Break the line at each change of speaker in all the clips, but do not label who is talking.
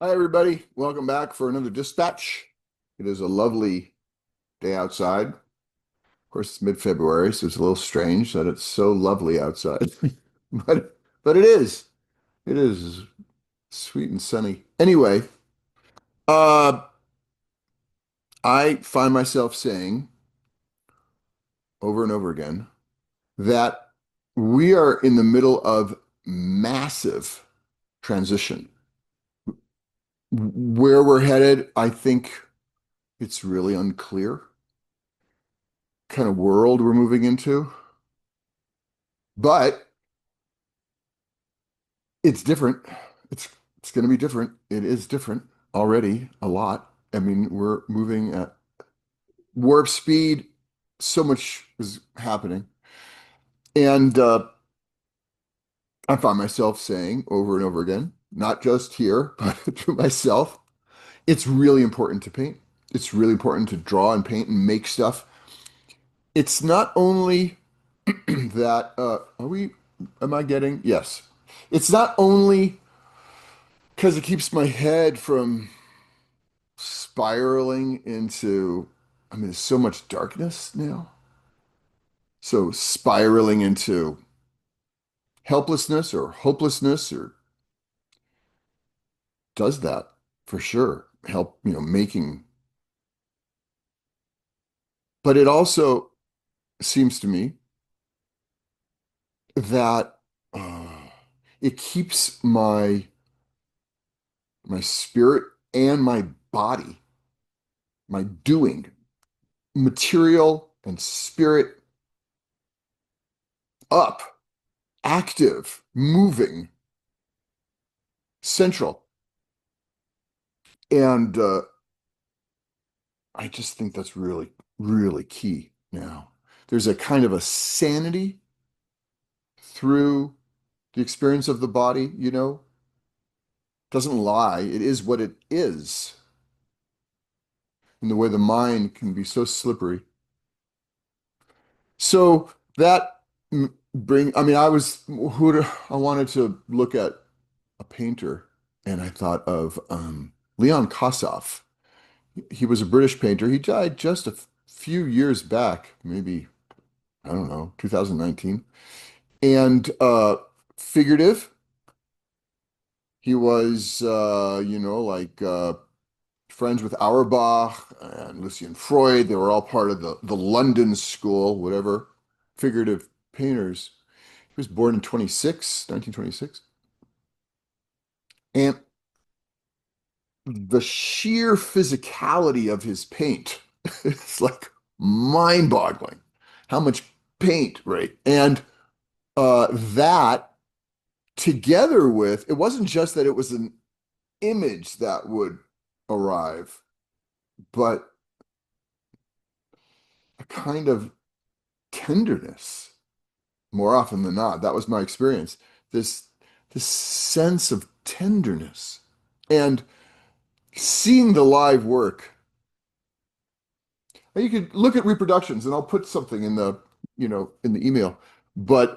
Hi, everybody. Welcome back for another dispatch. It is a lovely day outside. Of course, it's mid-February, so it's a little strange that it's so lovely outside. But it is. It is sweet and sunny. Anyway, uh, I find myself saying over and over again that we are in the middle of massive transition. Where we're headed, I think it's really unclear. Kind of world we're moving into. But it's different. It's it's going to be different. It is different already a lot. I mean, we're moving at warp speed. So much is happening. And I find myself saying over and over again, not just here, but to myself, it's really important to paint. It's really important to draw and paint and make stuff. It's not only that, am I getting? Yes. It's not only because it keeps my head from spiraling into, I mean, there's so much darkness now. So spiraling into helplessness or hopelessness or does that for sure help, making. But it also seems to me that it keeps my spirit and my body, my doing, material and spirit up, active, moving, central. And I just think that's really, really key now. There's a kind of a sanity through the experience of the body, doesn't lie. It is what it is. And the way the mind can be so slippery. So that I mean, I wanted to look at a painter and I thought of Leon Kossoff. He was a British painter. He died just a few years back, maybe, I don't know, 2019. And figurative. He was, like friends with Auerbach and Lucian Freud. They were all part of the London school, whatever, figurative painters. He was born in 1926. And the sheer physicality of his paint, it's like mind-boggling. How much paint, right? And that together with, it wasn't just that it was an image that would arrive, but a kind of tenderness more often than not. That was my experience. This this sense of tenderness. And seeing the live work, and you could look at reproductions, and I'll put something in the email. But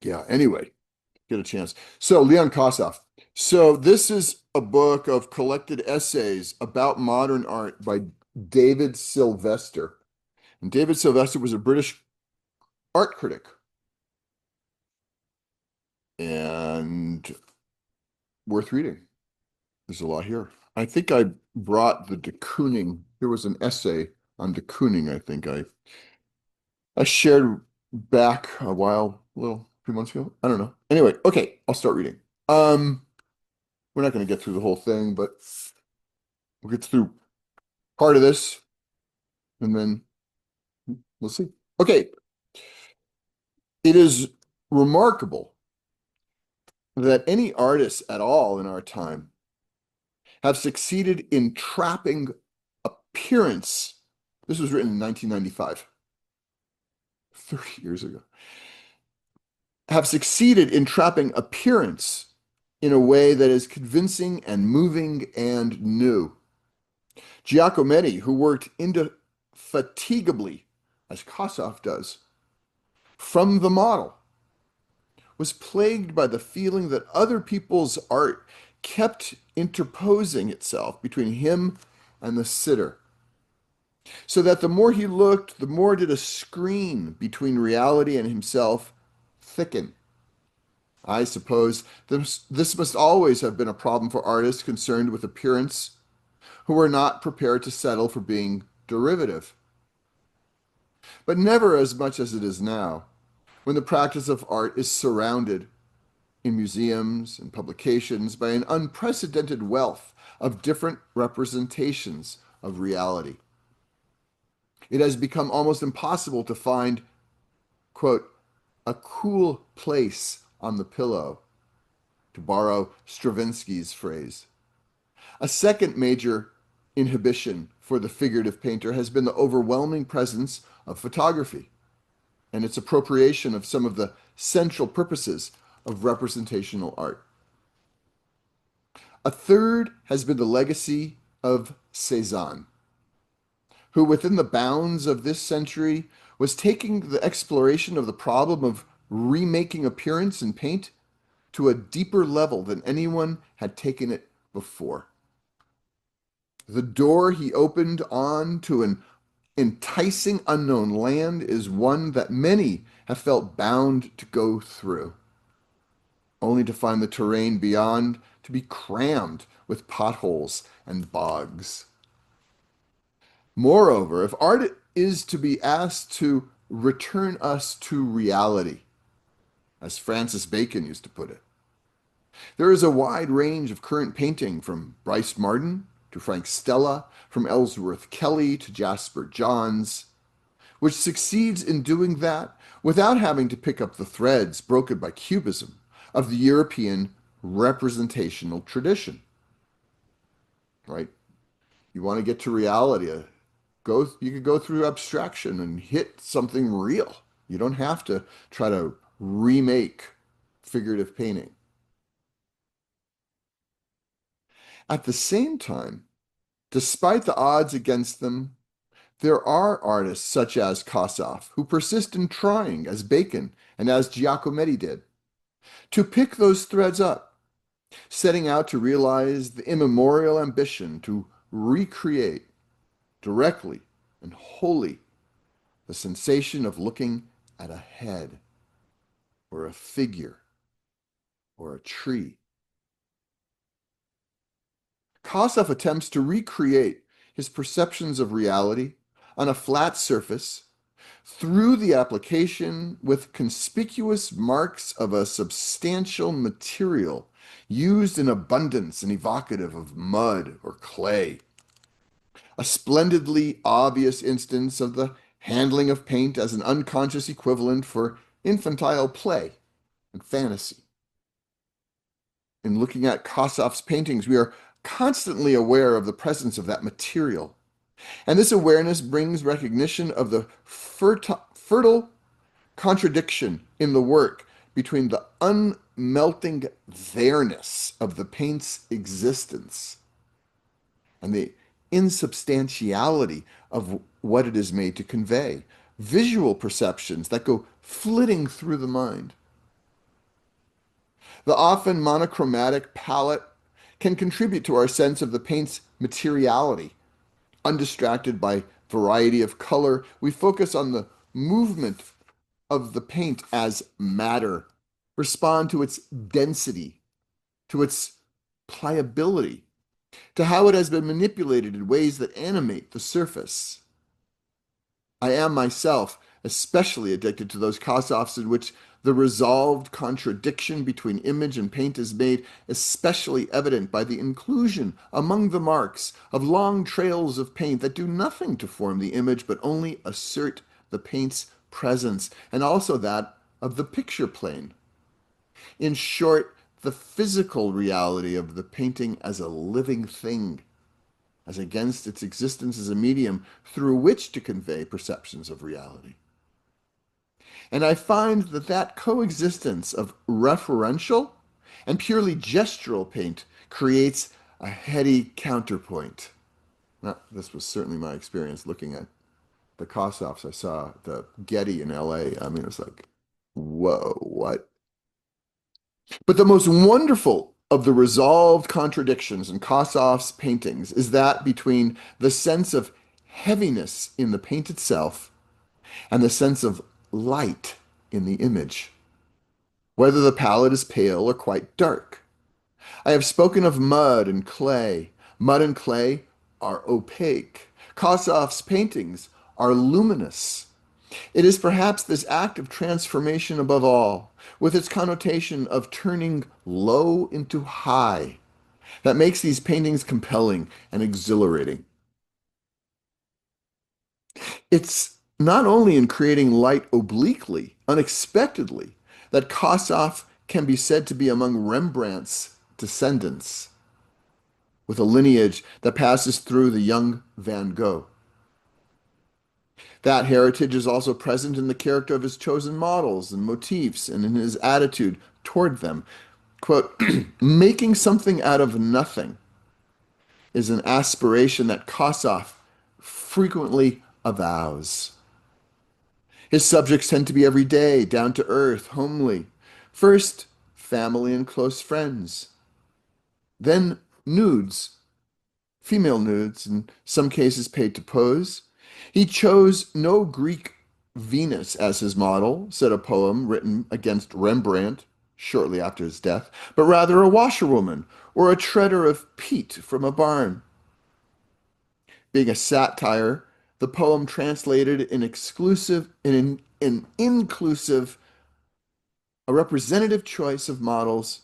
yeah, anyway, get a chance. So Leon Kossoff. So this is a book of collected essays about modern art by David Sylvester. And David Sylvester was a British art critic and worth reading. There's a lot here. I think I brought the de Kooning. There was an essay on de Kooning, I think I shared back a few months ago. I don't know. Anyway, okay, I'll start reading. We're not going to get through the whole thing, but we'll get through part of this and then we'll see. Okay, it is remarkable that any artists at all in our time have succeeded in trapping appearance. This was written in 1995, 30 years ago. Have succeeded in trapping appearance in a way that is convincing and moving and new. Giacometti, who worked indefatigably, as Kossoff does, from the model, was plagued by the feeling that other people's art kept interposing itself between him and the sitter, so that the more he looked, the more did a screen between reality and himself thicken. I suppose this must always have been a problem for artists concerned with appearance who were not prepared to settle for being derivative, but never as much as it is now, when the practice of art is surrounded in museums and publications by an unprecedented wealth of different representations of reality. It has become almost impossible to find, quote, a cool place on the pillow, to borrow Stravinsky's phrase. A second major inhibition for the figurative painter has been the overwhelming presence of photography and its appropriation of some of the central purposes of representational art. A third has been the legacy of Cézanne, who within the bounds of this century was taking the exploration of the problem of remaking appearance in paint to a deeper level than anyone had taken it before. The door he opened on to an enticing unknown land is one that many have felt bound to go through, only to find the terrain beyond to be crammed with potholes and bogs. Moreover, if art is to be asked to return us to reality, as Francis Bacon used to put it, there is a wide range of current painting from Bryce Marden to Frank Stella, from Ellsworth Kelly to Jasper Johns, which succeeds in doing that without having to pick up the threads broken by Cubism of the European representational tradition. Right? You want to get to reality, you could go through abstraction and hit something real. You don't have to try to remake figurative painting. At the same time, despite the odds against them, there are artists such as Kossoff who persist in trying, as Bacon and as Giacometti did, to pick those threads up, setting out to realize the immemorial ambition to recreate directly and wholly the sensation of looking at a head or a figure or a tree. Kossoff attempts to recreate his perceptions of reality on a flat surface through the application with conspicuous marks of a substantial material used in abundance and evocative of mud or clay. A splendidly obvious instance of the handling of paint as an unconscious equivalent for infantile play and fantasy. In looking at Kossoff's paintings, we are constantly aware of the presence of that material. And this awareness brings recognition of the fertile contradiction in the work between the unmelting there-ness of the paint's existence and the insubstantiality of what it is made to convey, visual perceptions that go flitting through the mind. The often monochromatic palette can contribute to our sense of the paint's materiality. Undistracted by variety of color, we focus on the movement of the paint as matter, respond to its density, to its pliability, to how it has been manipulated in ways that animate the surface. I am myself especially addicted to those Kossoffs in which the resolved contradiction between image and paint is made especially evident by the inclusion among the marks of long trails of paint that do nothing to form the image but only assert the paint's presence and also that of the picture plane. In short, the physical reality of the painting as a living thing, as against its existence as a medium through which to convey perceptions of reality. And I find that that coexistence of referential and purely gestural paint creates a heady counterpoint. Now, this was certainly my experience looking at the Kossoffs. I saw the Getty in LA. I mean, it was like, whoa, what? But the most wonderful of the resolved contradictions in Kossoff's paintings is that between the sense of heaviness in the paint itself and the sense of light in the image, whether the palette is pale or quite dark. I have spoken of mud and clay. Mud and clay are opaque. Kossoff's paintings are luminous. It is perhaps this act of transformation above all, with its connotation of turning low into high, that makes these paintings compelling and exhilarating. It's not only in creating light obliquely, unexpectedly, that Kossoff can be said to be among Rembrandt's descendants, with a lineage that passes through the young Van Gogh. That heritage is also present in the character of his chosen models and motifs and in his attitude toward them. Quote, making something out of nothing is an aspiration that Kossoff frequently avows. His subjects tend to be everyday, down to earth, homely. First, family and close friends. Then, nudes, female nudes, in some cases paid to pose. He chose no Greek Venus as his model, said a poem written against Rembrandt shortly after his death, but rather a washerwoman or a treader of peat from a barn. Being a satire, the poem translated an inclusive, a representative choice of models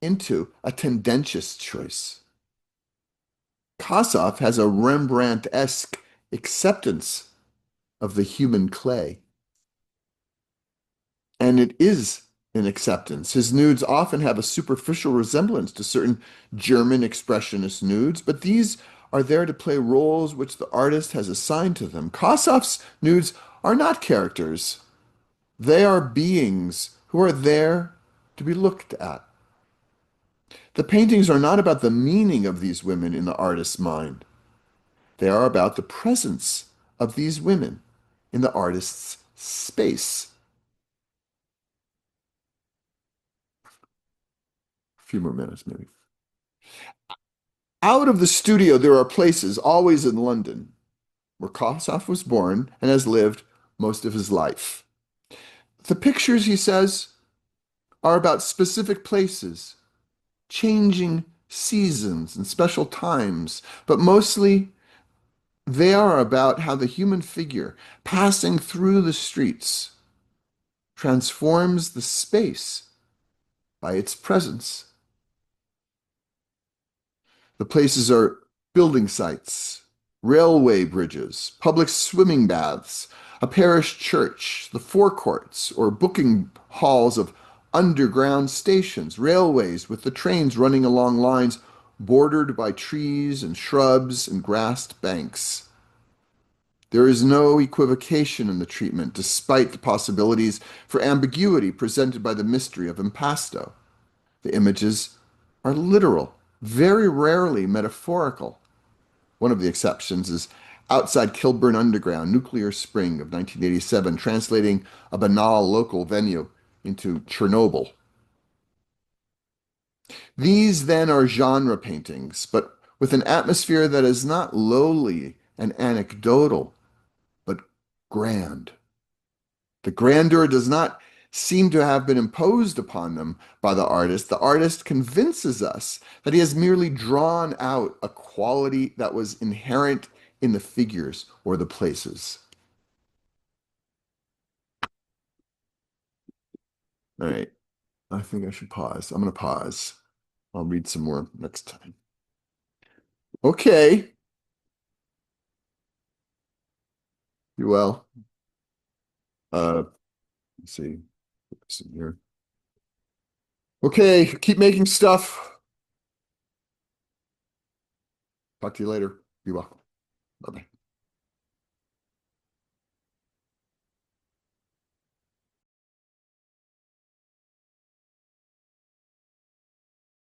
into a tendentious choice. Kossoff has a Rembrandt-esque acceptance of the human clay. And it is an acceptance. His nudes often have a superficial resemblance to certain German expressionist nudes, but these are there to play roles which the artist has assigned to them. Kossoff's nudes are not characters. They are beings who are there to be looked at. The paintings are not about the meaning of these women in the artist's mind. They are about the presence of these women in the artist's space. A few more minutes, maybe. Out of the studio, there are places, always in London, where Kossoff was born and has lived most of his life. The pictures, he says, are about specific places, changing seasons and special times, but mostly they are about how the human figure passing through the streets transforms the space by its presence. The places are building sites, railway bridges, public swimming baths, a parish church, the forecourts or booking halls of underground stations, railways with the trains running along lines bordered by trees and shrubs and grassed banks. There is no equivocation in the treatment, despite the possibilities for ambiguity presented by the mystery of impasto. The images are literal, very rarely metaphorical. One of the exceptions is Outside Kilburn Underground, Nuclear Spring of 1987, translating a banal local venue into Chernobyl. These then are genre paintings, but with an atmosphere that is not lowly and anecdotal, but grand. The grandeur does not seem to have been imposed upon them by the artist. The artist convinces us that he has merely drawn out a quality that was inherent in the figures or the places. All right, I think I should pause. I'm going to pause. I'll read some more next time. Okay. You well. Let's see. Put this in here. Okay, keep making stuff. Talk to you later. Be well. Bye-bye.